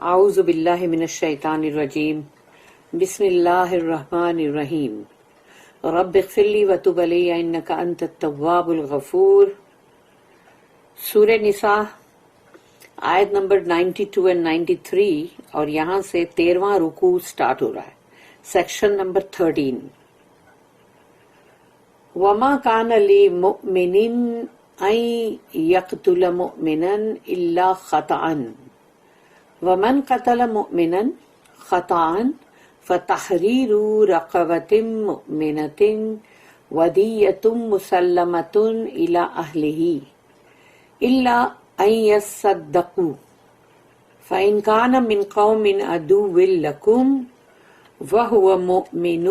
اعوذ باللہ من الشیطان الرجیم بسم اللہ الرحمن الرحیم رب اغفر لی وتب علی انک انت التواب الغفور۔ سورہ نساء آیت نمبر 92 and 93 اور یہاں سے 13واں رکوع سٹارٹ ہو رہا ہے، سیکشن نمبر 13۔ وما کان لمؤمن ان یقتل مؤمنا الا خطأ ومن قتل مؤمنا خطأ فتحرير رقبة مؤمنة ودية مسلمة إلى أهله إلا أن يصدقوا فإن كان من قوم عدو لكم وهو مؤمن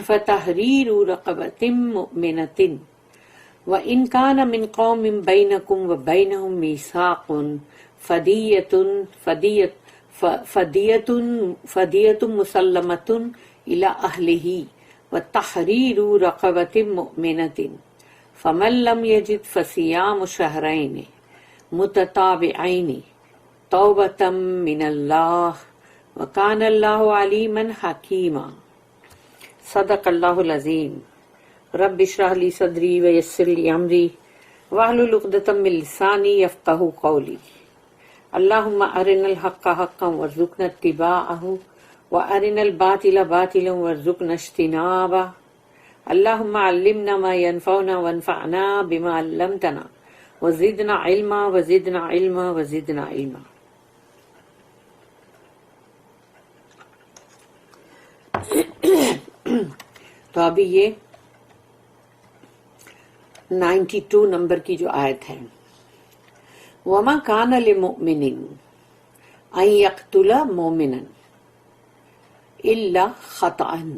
فتحرير رقبة مؤمنة وإن كان من قوم بينكم وبينهم ميثاق فدية مسلمة إلى أهله وتحرير رقبة مؤمنة فمن لم يجد فصيام شهرين متتابعين توبة من الله وكان الله عليما حكيما۔ صدق اللہ العظیم۔ رب اشرح لي صدری ويسر لي امری واحلل عقدۃ من لسانی یفقہوا قولی۔ اللہم ارنا الحق حقا وارزقنا اتباعہ وارنا الباطل باطلا وارزقنا اجتنابہ۔ اللہم علمنا ما ينفعنا وانفعنا بما علمتنا وزدنا علما وزدنا علما وزدنا علما۔ تو ابھی یہ 92 نمبر کی جو آیت ہے، وَمَا كَانَ لِمُؤْمِنٍ أَن يَقْتُلَ مُؤْمِنًا إِلَّا خَطَأً۔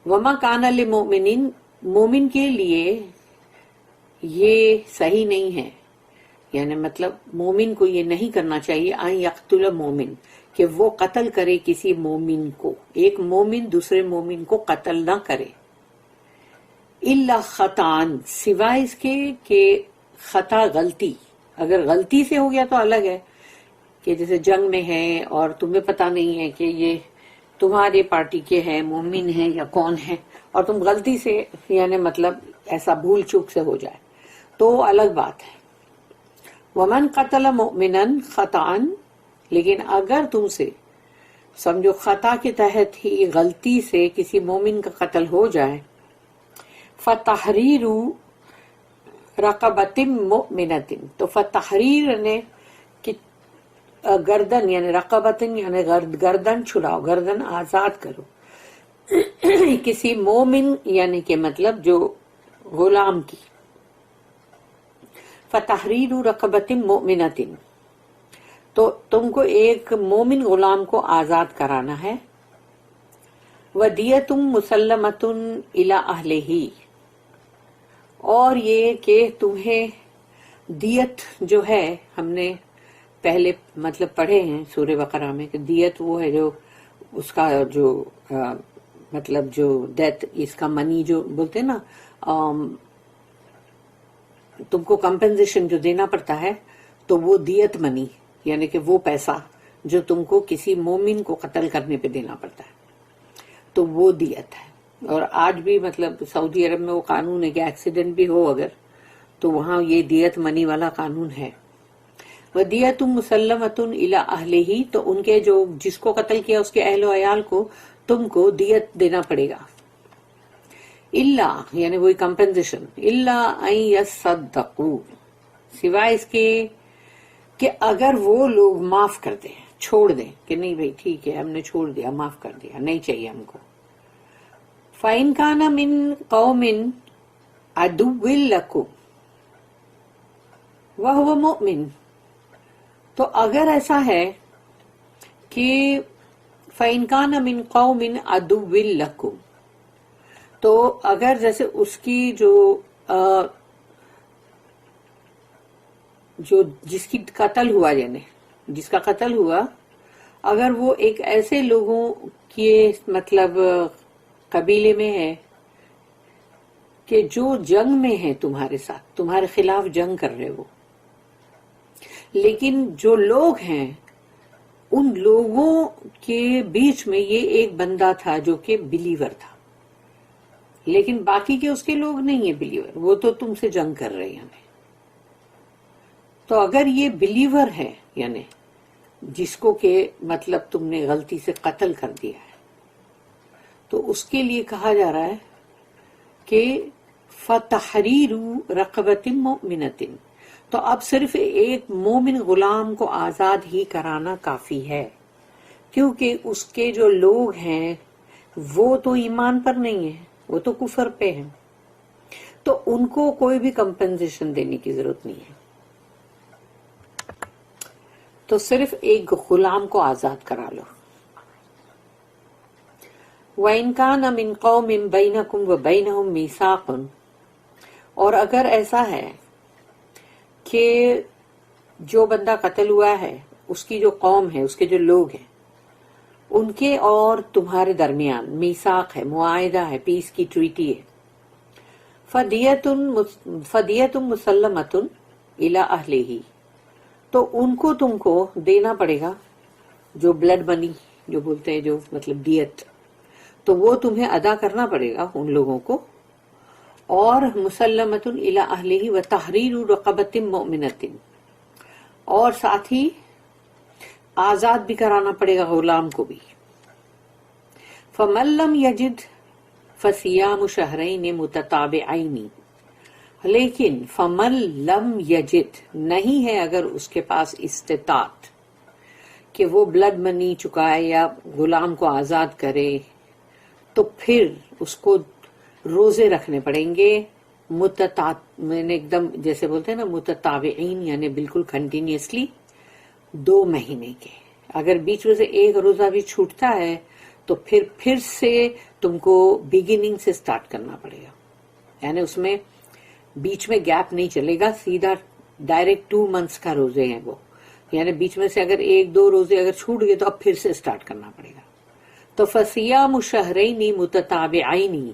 وَمَا كَانَ لِمُؤْمِنٍ، مومن کے لیے یہ صحیح نہیں ہے، یعنی مطلب مومن کو یہ نہیں کرنا چاہیے أَن يَقْتُلَ مُؤْمِن، کہ وہ قتل کرے کسی مومن کو، ایک مومن دوسرے مومن کو قتل نہ کرے، الا خطان، سوائے اس کے کہ خطا غلطی، اگر غلطی سے ہو گیا تو الگ ہے، کہ جیسے جنگ میں ہے اور تمہیں پتہ نہیں ہے کہ یہ تمہارے پارٹی کے ہیں، مومن ہیں یا کون ہے، اور تم غلطی سے یعنی مطلب ایسا بھول چوک سے ہو جائے تو الگ بات ہے۔ ومن قتل مؤمنا خطأ، لیکن اگر تم سے سمجھو خطا کے تحت ہی غلطی سے کسی مومن کا قتل ہو جائے، فتحریر رقبۃ مؤمنۃ، تو فتحریر نے گردن یعنی رقبۃ یعنی گردن چھڑاؤ، گردن آزاد کرو کسی مومن یعنی کہ مطلب جو غلام کی، فتحریر رقبۃ مؤمنۃ، تو تم کو ایک مومن غلام کو آزاد کرانا ہے، ودیۃ مسلمۃ الی اہلہ، اور یہ کہ تمہیں دیت جو ہے، ہم نے پہلے مطلب پڑھے ہیں سورہ بقرہ میں کہ دیت وہ ہے جو اس کا جو مطلب جو ڈیتھ، اس کا منی جو بولتے نا، تم کو کمپنسیشن جو دینا پڑتا ہے، تو وہ دیت منی یعنی کہ وہ پیسہ جو تم کو کسی مومن کو قتل کرنے پہ دینا پڑتا ہے، تو وہ دیت ہے۔ اور آج بھی مطلب سعودی عرب میں وہ قانون ہے کہ ایکسیڈنٹ بھی ہو اگر، تو وہاں یہ دیت منی والا قانون ہے۔ وَدِيَةٌ مُسَلَّمَةٌ إِلَىٰ أَهْلِهِ، تو ان کے جو جس کو قتل کیا اس کے اہل و عیال کو تم کو دیت دینا پڑے گا، الا یعنی وہی کمپنسیشن، الا ان يصدقوا، سوائے اس کے کہ اگر وہ لوگ معاف کر دیں، چھوڑ دیں کہ نہیں بھائی ٹھیک ہے ہم نے چھوڑ دیا، معاف کر دیا، نہیں چاہیے ہم کو۔ فَإِن كَانَ مِن قَوْمٍ عَدُوٍّ لَكُمْ وَهُوَ مُؤْمِنٌ، تو اگر ایسا ہے کہ فَإِن كَانَ مِن قَوْمٍ عَدُوٍّ لَكُمْ، تو اگر جیسے اس کی جو جس کی قتل ہوا یعنی جس کا قتل ہوا، اگر وہ ایک ایسے لوگوں کے مطلب قبیلے میں ہے کہ جو جنگ میں ہے تمہارے ساتھ، تمہارے خلاف جنگ کر رہے ہو، لیکن جو لوگ ہیں ان لوگوں کے بیچ میں یہ ایک بندہ تھا جو کہ بلیور تھا، لیکن باقی کے اس کے لوگ نہیں ہیں بلیور، وہ تو تم سے جنگ کر رہے ہیں. تو اگر یہ بلیور ہے یعنی جس کو کہ مطلب تم نے غلطی سے قتل کر دیا ہے، تو اس کے لیے کہا جا رہا ہے کہ فَتَحْرِيرُ رَقَبَةٍ مُؤْمِنَةٍ، تو اب صرف ایک مومن غلام کو آزاد ہی کرانا کافی ہے، کیونکہ اس کے جو لوگ ہیں وہ تو ایمان پر نہیں ہیں، وہ تو کفر پہ ہیں، تو ان کو کوئی بھی کمپنسیشن دینے کی ضرورت نہیں ہے. تو صرف ایک غلام کو آزاد کرا لو. وَإِنْ كَانَ مِنْ قَوْمٍ بَيْنَكُمْ وَبَيْنَهُمْ مِيثَاقٌ، اور اگر ایسا ہے کہ جو بندہ قتل ہوا ہے اس کی جو قوم ہے، اس کے جو لوگ ہیں، ان کے اور تمہارے درمیان میثاق ہے، معاہدہ ہے، پیس کی ٹریٹی ہے. فَدِيَةٌ مُسَلَّمَةٌ إِلَىٰ أَهْلِهِ، تو ان کو تم کو دینا پڑے گا جو بلڈ منی جو بولتے ہیں، جو مطلب دیت، تو وہ تمہیں ادا کرنا پڑے گا ان لوگوں کو. اور مسلمۃ الی اہلہ وتحریر رقبۃ مؤمنۃ، اور ساتھ ہی آزاد بھی کرانا پڑے گا غلام کو بھی. فمن لم یجد فصیام شہرین متتابعین، لیکن فمن لم یجد نہیں ہے اگر اس کے پاس استطاعت کہ وہ بلڈ منی چکائے یا غلام کو آزاد کرے، تو پھر اس کو روزے رکھنے پڑیں گے ایک دم جیسے بولتے ہیں نا متتابعین، یعنی بالکل کنٹینیوسلی 2 مہینے کے. اگر بیچ میں سے ایک روزہ بھی چھوٹتا ہے تو پھر سے تم کو بگننگ سے سٹارٹ کرنا پڑے گا، یعنی اس میں بیچ میں گیپ نہیں چلے گا، سیدھا ڈائریکٹ 2 منتھس کا روزے ہیں وہ، یعنی بیچ میں سے اگر 1-2 روزے اگر چھوٹ گئے تو اب پھر سے سٹارٹ کرنا پڑے گا. تو فصیام شہرین متتابعین،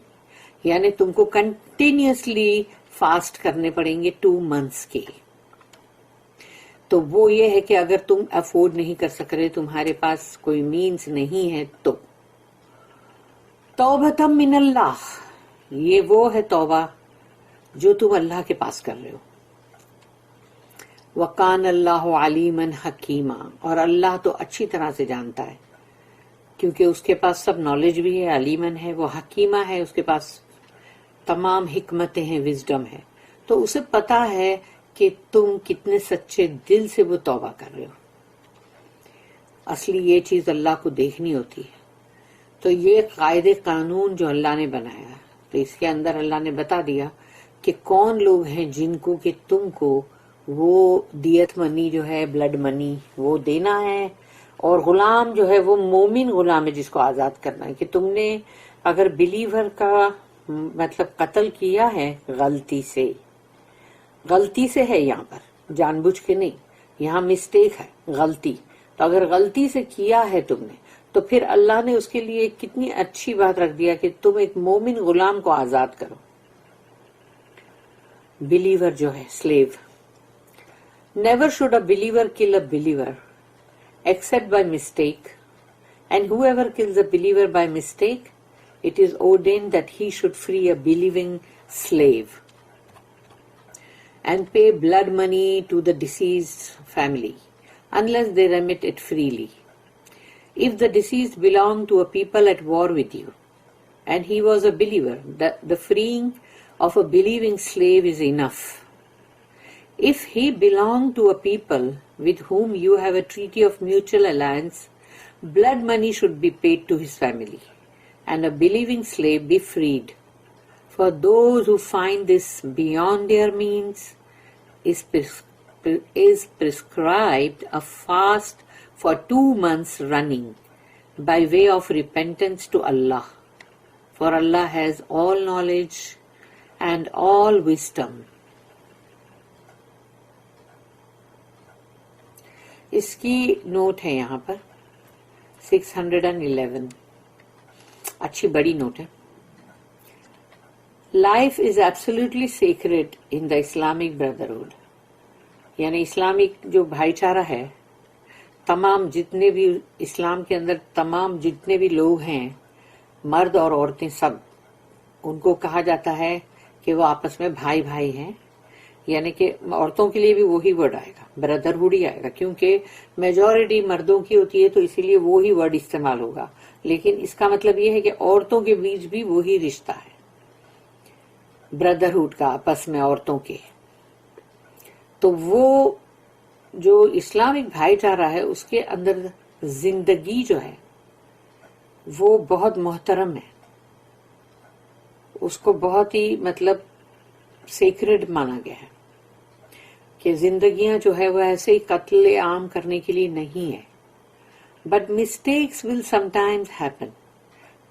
یعنی تم کو کنٹینیوسلی فاسٹ کرنے پڑیں گے 2 منتھس کے. تو وہ یہ ہے کہ اگر تم افورڈ نہیں کر سک رہے، تمہارے پاس کوئی مینز نہیں ہے، تو توبۃ من اللہ، یہ وہ ہے توبہ جو تم اللہ کے پاس کر رہے ہو. وَقَانَ اللَّهُ عَلِيمًا حَكِيمًا، اور اللہ تو اچھی طرح سے جانتا ہے کیونکہ اس کے پاس سب نالج بھی ہے، علیمن ہے، وہ حکیمہ ہے، اس کے پاس تمام حکمتیں ہیں، وزڈم ہے. تو اسے پتا ہے کہ تم کتنے سچے دل سے وہ توبہ کر رہے ہو. اصلی یہ چیز اللہ کو دیکھنی ہوتی ہے. تو یہ قاعدے قانون جو اللہ نے بنایا، تو اس کے اندر اللہ نے بتا دیا کہ کون لوگ ہیں جن کو کہ تم کو وہ دیت منی جو ہے، بلڈ منی وہ دینا ہے، اور غلام جو ہے وہ مومن غلام ہے جس کو آزاد کرنا ہے. کہ تم نے اگر بلیور کا مطلب قتل کیا ہے غلطی سے ہے، یہاں پر جان بوجھ کے نہیں، یہاں مسٹیک ہے، غلطی. تو اگر غلطی سے کیا ہے تم نے، تو پھر اللہ نے اس کے لیے کتنی اچھی بات رکھ دیا کہ تم ایک مومن غلام کو آزاد کرو. بلیور جو ہے slave. Never should a believer kill a believer except by mistake, and whoever kills a believer by mistake, it is ordained that he should free a believing slave and pay blood money to the deceased family unless they remit it freely. If the deceased belonged to a people at war with you and he was a believer, the freeing of a believing slave is enough. If he belonged to a people with whom you have a treaty of mutual alliance, blood money should be paid to his family, and a believing slave be freed. For those who find this beyond their means, is prescribed a fast for 2 months running, by way of repentance to Allah. For Allah has all knowledge and all wisdom. اس کی note ہے یہاں پر 611، اچھی بڑی note ہے. Life is absolutely sacred in the Islamic Brotherhood. یعنی Islamic جو بھائی چارہ ہے، تمام جتنے بھی اسلام کے اندر تمام جتنے بھی لوگ ہیں، مرد اور عورتیں سب، ان کو کہا جاتا ہے کہ وہ آپس میں بھائی بھائی ہیں. یعنی کہ عورتوں کے لیے بھی وہی ورڈ آئے گا، بردرہڈ ہی آئے گا، کیونکہ میجورٹی مردوں کی ہوتی ہے تو اسی لیے وہی ورڈ استعمال ہوگا. لیکن اس کا مطلب یہ ہے کہ عورتوں کے بیچ بھی وہی رشتہ ہے، بردرہڈ کا آپس میں عورتوں کے. تو وہ جو اسلامک بھائی چارہ ہے اس کے اندر زندگی جو ہے وہ بہت محترم ہے، اس کو بہت ہی مطلب سیکرڈ مانا گیا ہے کہ زندگیاں جو ہے وہ ایسے ہی قتل عام کرنے کے لیے نہیں ہے. But mistakes will some times happen,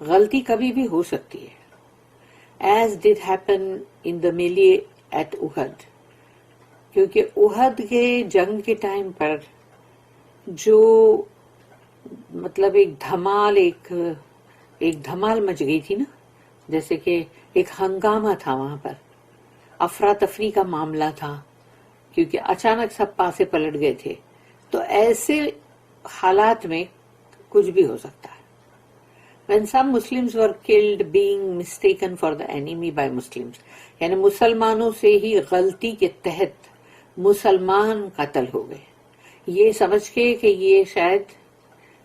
غلطی کبھی بھی ہو سکتی ہے. ایز ڈڈ ہیپن ان دا میلے ایٹ احد، کیونکہ احد کے جنگ کے ٹائم پر جو مطلب ایک دھمال مچ گئی تھی نا، جیسے کہ ایک ہنگامہ تھا وہاں پر، افراتفری کا معاملہ تھا، کیونکہ اچانک سب پاسے پلٹ گئے تھے. تو ایسے حالات میں کچھ بھی ہو سکتا ہے. When some Muslims were killed being mistaken for the enemy by Muslims، یعنی مسلمانوں سے ہی غلطی کے تحت مسلمان قتل ہو گئے، یہ سمجھ کے کہ یہ شاید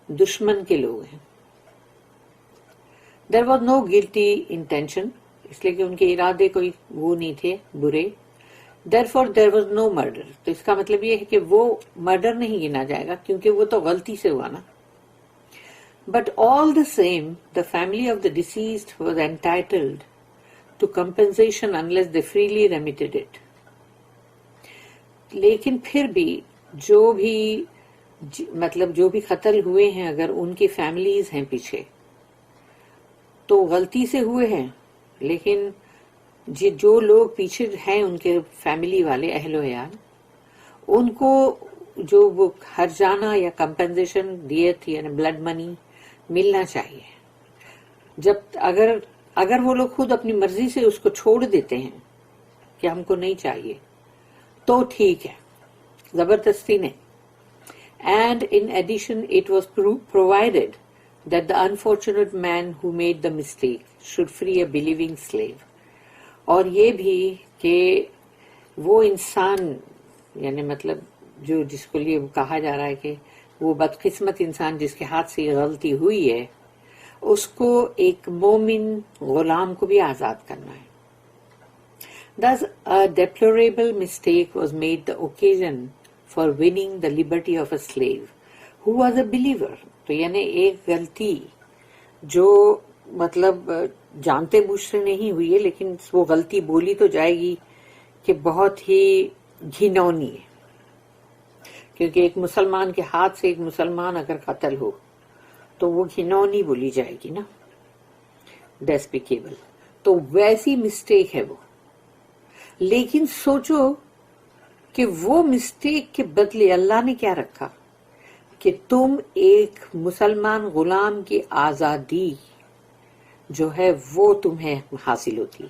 دشمن کے لوگ ہیں. There was no guilty intention، اس لیے کہ ان کے ارادے کوئی وہ نہیں تھے برے. Therefore there was no murder، تو اس کا مطلب یہ ہے کہ وہ مرڈر نہیں گنا جائے گا کیونکہ وہ تو غلطی سے ہوا نا. But all the same, the family of the deceased was entitled to compensation unless they freely remitted it. لیکن پھر بھی جو بھی قتل ہوئے ہیں، اگر ان کی فیملیز ہیں پیچھے تو غلطی سے ہوئے ہیں، لیکن جو لوگ پیچھے ہیں ان کے فیملی والے اہل و عیال، ان کو جو وہ ہرجانہ یا کمپنسیشن دیت یعنی بلڈ منی ملنا چاہیے. جب اگر وہ لوگ خود اپنی مرضی سے اس کو چھوڑ دیتے ہیں کہ ہم کو نہیں چاہیے تو ٹھیک ہے، زبردستی نہیں. And in addition it was provided that the unfortunate man who made the mistake should free a believing slave. اور یہ بھی کہ وہ انسان یعنی مطلب جس کو لیے کہا جا رہا ہے کہ وہ بدقسمت انسان جس کے ہاتھ سے یہ غلطی ہوئی ہے، اس کو ایک مومن غلام کو بھی آزاد کرنا ہے. Thus a deplorable mistake was made the occasion for winning the liberty of a slave who was a believer. تو یعنی ایک غلطی جو مطلب جانتے بوجھتے نہیں ہوئی ہے، لیکن وہ غلطی بولی تو جائے گی کہ بہت ہی گھنونی ہے، کیونکہ ایک مسلمان کے ہاتھ سے ایک مسلمان اگر قتل ہو تو وہ گھنونی بولی جائے گی نا، ڈیسپیکیبل. تو ویسی مسٹیک ہے وہ. لیکن سوچو کہ وہ مسٹیک کے بدلے اللہ نے کیا رکھا کہ تم ایک مسلمان غلام کی آزادی جو ہے وہ تمہیں حاصل ہوتی،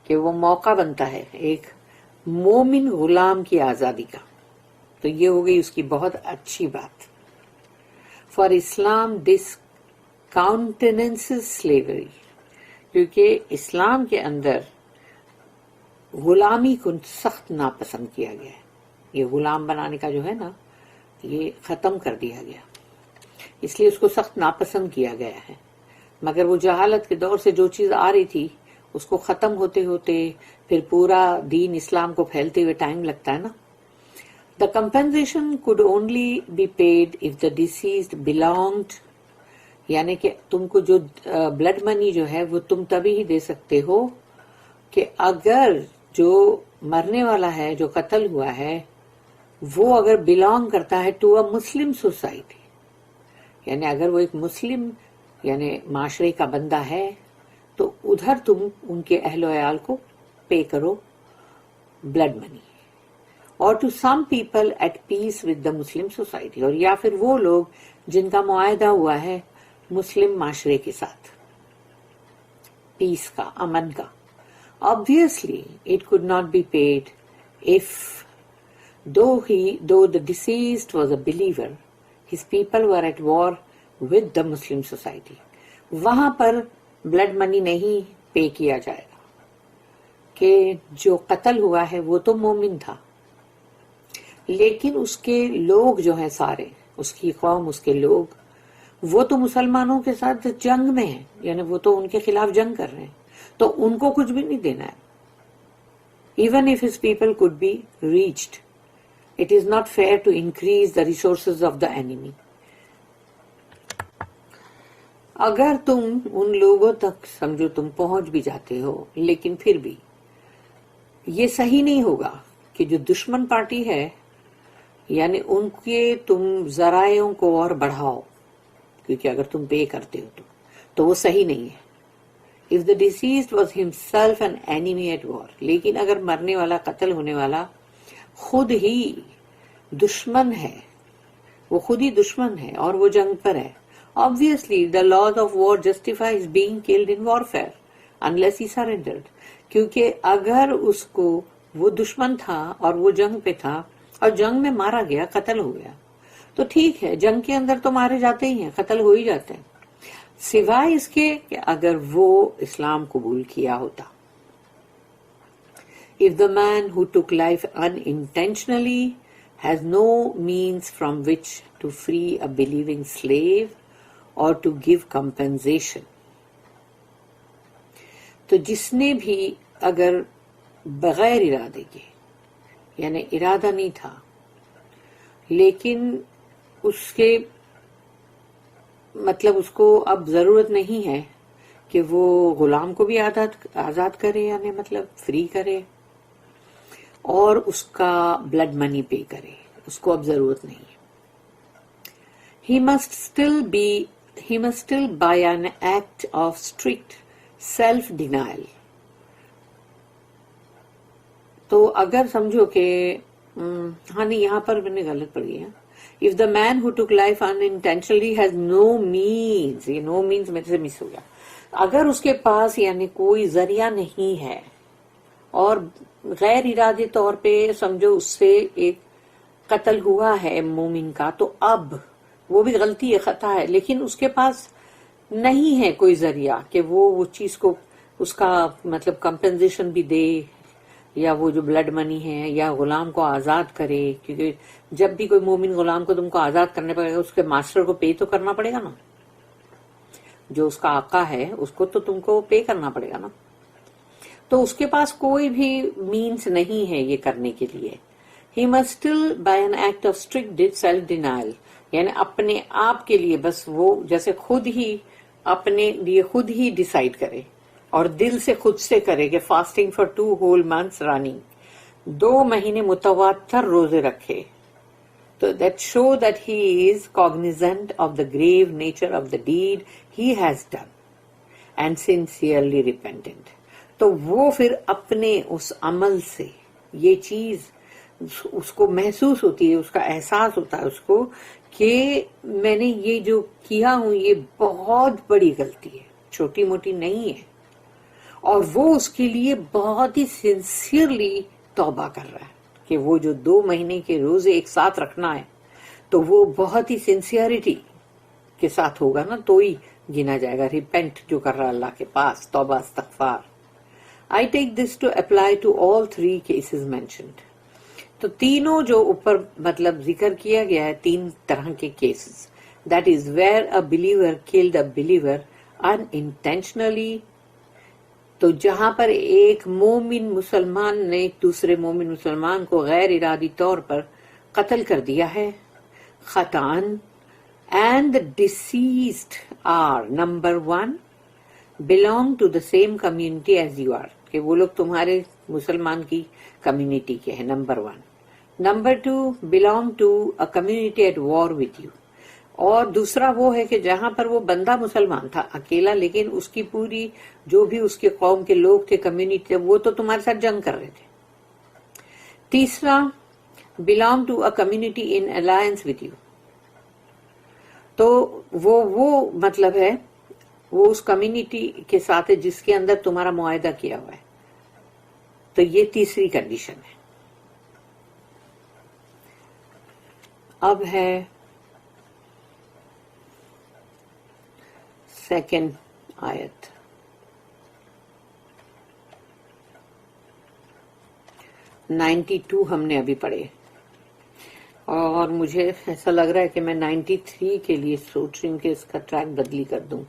کہ وہ موقع بنتا ہے ایک مومن غلام کی آزادی کا. تو یہ ہو گئی اس کی بہت اچھی بات. For Islam this countenances slavery، کیونکہ اسلام کے اندر غلامی کو سخت ناپسند کیا گیا ہے. یہ غلام بنانے کا جو ہے نا یہ ختم کر دیا گیا، اس لیے اس کو سخت ناپسند کیا گیا ہے. مگر وہ جہالت کے دور سے جو چیز آ رہی تھی اس کو ختم ہوتے ہوتے پھر پورا دین اسلام کو پھیلتے ہوئے ٹائم لگتا ہے نا. The compensation could only be paid if the deceased belonged، یعنی کہ تم کو جو بلڈ منی جو ہے وہ تم تبھی ہی دے سکتے ہو کہ اگر جو مرنے والا ہے جو قتل ہوا ہے وہ اگر بلانگ کرتا ہے ٹو اے مسلم سوسائٹی، یعنی اگر وہ ایک مسلم یعنی معاشرے کا بندہ ہے تو ادھر تم ان کے اہل و عیال کو پے کرو بلڈ منی. اور to some people at peace with the Muslim society, اور یا پھر وہ لوگ جن کا معاہدہ ہوا ہے مسلم معاشرے کے ساتھ، پیس کا، امن کا. Obviously it could not be paid if though the deceased was a believer, his people were at war with the Muslim society. وہاں پر بلڈ منی نہیں پے کیا جائے گا کہ جو قتل ہوا ہے وہ تو مومن تھا، لیکن اس کے لوگ جو ہیں سارے، اس کی قوم، اس کے لوگ، وہ تو مسلمانوں کے ساتھ جنگ میں ہیں، یعنی وہ تو ان کے خلاف جنگ کر رہے ہیں، تو ان کو کچھ بھی نہیں دینا ہے. Even if his people could be reached, it is not fair to increase the resources of the enemy. اگر تم ان لوگوں تک سمجھو تم پہنچ بھی جاتے ہو، لیکن پھر بھی یہ صحیح نہیں ہوگا کہ جو دشمن پارٹی ہے یعنی ان کے تم ذرائعوں کو اور بڑھاؤ، کیونکہ اگر تم پے کرتے ہو تو وہ صحیح نہیں ہے. If the deceased was himself an enemy at war, لیکن اگر مرنے والا، قتل ہونے والا خود ہی دشمن ہے، وہ خود ہی دشمن ہے اور وہ جنگ پر ہے، obviously the laws of war justify his being killed in warfare unless he surrendered. کیونکہ اگر اس کو، وہ دشمن تھا اور وہ جنگ پہ تھا اور جنگ میں مارا گیا، قتل ہو گیا، تو ٹھیک ہے، جنگ کے اندر تو مارے جاتے ہی ہیں، قتل ہو ہی جاتے ہیں، سوائے اس کے کہ اگر وہ اسلام قبول کیا ہوتا. If the man who took life unintentionally has no means from which to free a believing slave or to give compensation, تو جس نے بھی اگر بغیر ارادے کے، یعنی ارادہ نہیں تھا لیکن اس کے مطلب اس کو اب ضرورت نہیں ہے کہ وہ غلام کو بھی آزاد کرے، یعنی مطلب فری کرے، اور اس کا بلڈ منی پے کرے، اس کو اب ضرورت نہیں ہے. He must still by an act of strict self-denial. تو اگر سمجھو کہ ہاں نہیں، یہاں پر میں نے غلط پڑھ گیا. If the man who took life unintentionally has no means، یہ no means میرے سے مس ہو گیا، اگر اس کے پاس یعنی کوئی ذریعہ نہیں ہے اور غیر ارادی طور پہ سمجھو اس سے ایک قتل ہوا ہے مومن کا، تو اب وہ بھی غلطی ہے، خطا ہے، لیکن اس کے پاس نہیں ہے کوئی ذریعہ کہ وہ چیز کو، اس کا مطلب کمپنسیشن بھی دے، یا وہ جو بلڈ منی ہے، یا غلام کو آزاد کرے، کیونکہ جب بھی کوئی مومن غلام کو تم کو آزاد کرنے پڑے گا، اس کے ماسٹر کو پے تو کرنا پڑے گا نا، جو اس کا آقا ہے اس کو تو تم کو پے کرنا پڑے گا نا. تو اس کے پاس کوئی بھی مینس نہیں ہے یہ کرنے کے لیے. He must still by an act of strict self-denial، یعنی اپنے آپ کے لیے بس وہ جیسے خود ہی اپنے لیے خود ہی ڈیسائیڈ کرے اور دل سے خود سے کرے کہ fasting for 2 whole months running، 2 مہینے متواتر روزے رکھے، تو that show that he is cognizant of the grave nature of the deed he has done and sincerely repentant. تو وہ پھر اپنے اس عمل سے یہ چیز اس کو محسوس ہوتی ہے، اس کا احساس ہوتا ہے اس کو کہ میں نے یہ جو کیا ہوں یہ بہت بڑی غلطی ہے، چھوٹی موٹی نہیں ہے، اور وہ اس کے لیے بہت ہی سنسیئرلی توبہ کر رہا ہے کہ وہ جو 2 مہینے کے روزے ایک ساتھ رکھنا ہے تو وہ بہت ہی سنسیئرٹی کے ساتھ ہوگا نا، تو ہی گنا جائے گا ریپینٹ جو کر رہا اللہ کے پاس، توبہ استغفار. I take this to apply to all 3 cases mentioned. تو تینوں جو اوپر مطلب ذکر کیا گیا ہے، 3 طرح کے cases, that is where a believer killed a believer unintentionally، تو جہاں پر ایک مومن مسلمان نے دوسرے مومن مسلمان کو غیر ارادی طور پر قتل کر دیا ہے خطأً، and the deceased are number 1 belong to the same community as you are، کہ وہ لوگ تمہارے مسلمان کی کمیونٹی کے ہیں، number 1. Number 2 belong to a community at war with you، اور دوسرا وہ ہے کہ جہاں پر وہ بندہ مسلمان تھا اکیلا، لیکن اس کی پوری جو بھی اس کے قوم کے لوگ تھے، کمیونٹی، وہ تو تمہارے ساتھ جنگ کر رہے تھے. تیسرا belong to a community in alliance with you، تو وہ مطلب ہے وہ اس کمیونٹی کے ساتھ ہے جس کے اندر تمہارا معاہدہ کیا ہوا ہے. تو یہ تیسری کنڈیشن ہے. اب ہے سیکنڈ آیت. 92 ہم نے ابھی پڑھے اور مجھے ایسا لگ رہا ہے کہ میں 93 کے لیے سوچ رہی ہوں کہ اس کا ٹریک بدلی کر دوں.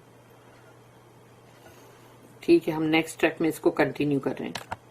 ٹھیک ہے، ہم نیکسٹ ٹریک میں اس کو کنٹینیو کر رہے ہیں.